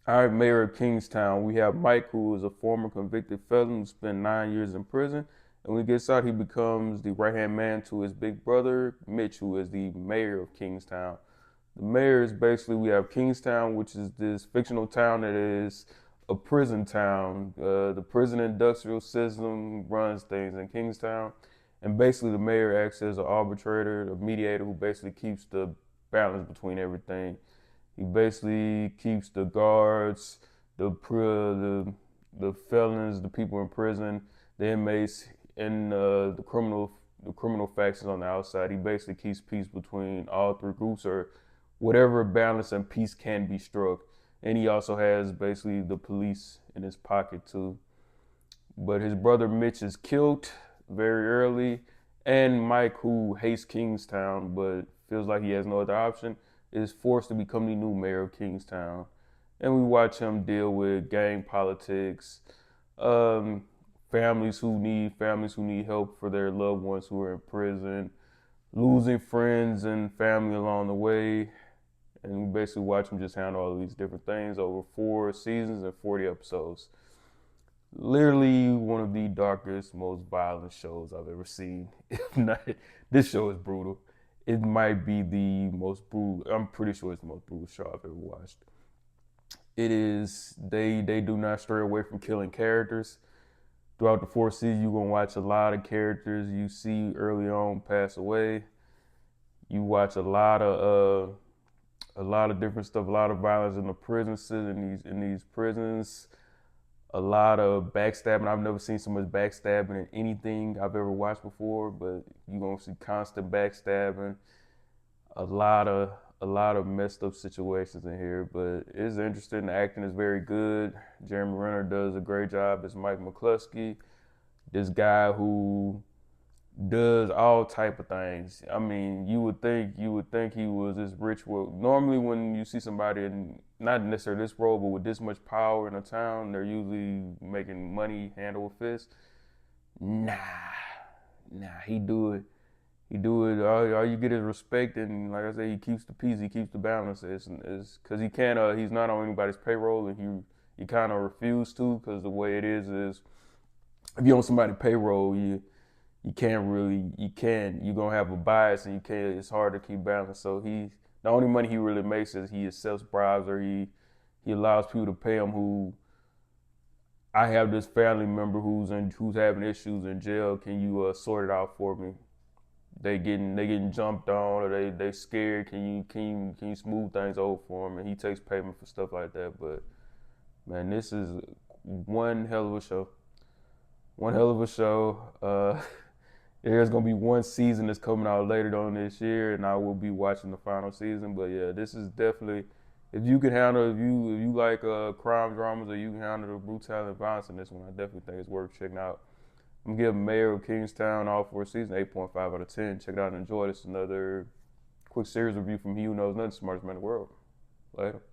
All right, Mayor of Kingstown, we have Mike, who is a former convicted felon who spent 9 years in prison. And when he gets out, he becomes the right-hand man to his big brother, Mitch, who is the mayor of Kingstown. The mayor is basically, we have Kingstown, which is this fictional town that is a prison town. The prison industrial system runs things in Kingstown. And basically, the mayor acts as an arbitrator, a mediator who basically keeps the balance between everything. He basically keeps the guards, the felons, the people in prison, the inmates, and the criminal factions on the outside. He basically keeps peace between all three groups, or whatever balance and peace can be struck. And he also has basically the police in his pocket too. But his brother Mitch is killed very early, and Mike, who hates Kingstown but feels like he has no other option, is forced to become the new mayor of Kingstown. And we watch him deal with gang politics, um, families who need help for their loved ones who are in prison, losing friends and family along the way. And we basically watch him just handle all of these different things over 4 seasons and 40 episodes. Literally one of the darkest, most violent shows I've ever seen. If not, this show is brutal. It might be the most brutal. I'm pretty sure it's the most brutal show I've ever watched. It is. They do not stray away from killing characters. Throughout the 4 seasons, you're gonna watch a lot of characters you see early on pass away. You watch a lot of different stuff, a lot of violence in the prisons, in these prisons, a lot of backstabbing. I've never seen so much backstabbing in anything I've ever watched before, but you're gonna see constant backstabbing, a lot of a lot of messed up situations in here. But it's interesting. The acting is very good. Jeremy Renner does a great job as Mike McCluskey, this guy who does all type of things. I mean, you would think he was this rich. Well, normally when you see somebody in not necessarily this role, but with this much power in a town, they're usually making money hand over fist. Nah, nah, he do it. He do it. All you get is respect, and like I said, he keeps the peace. He keeps the balance. It's because he can't. He's not on anybody's payroll, and he kind of refuse to, because the way it is if you're on somebody's payroll, you're gonna have a bias, and you can't. It's hard to keep balance. So the only money he really makes is he accepts bribes, or he allows people to pay him. Who I have this family member who's having issues in jail. Can you sort it out for me? They getting jumped on, or they scared. Can you smooth things over for him? And he takes payment for stuff like that. But man, this is one hell of a show. One hell of a show. There's gonna be one season that's coming out later on this year, and I will be watching the final season. But yeah, this is definitely, if you like crime dramas, or you can handle the brutality and violence in this one, I definitely think it's worth checking out. I'm gonna give Mayor of Kingstown all 4 seasons 8.5 out of 10. Check it out and enjoy. This another quick series review from he who knows nothing, smartest man in the world. Later.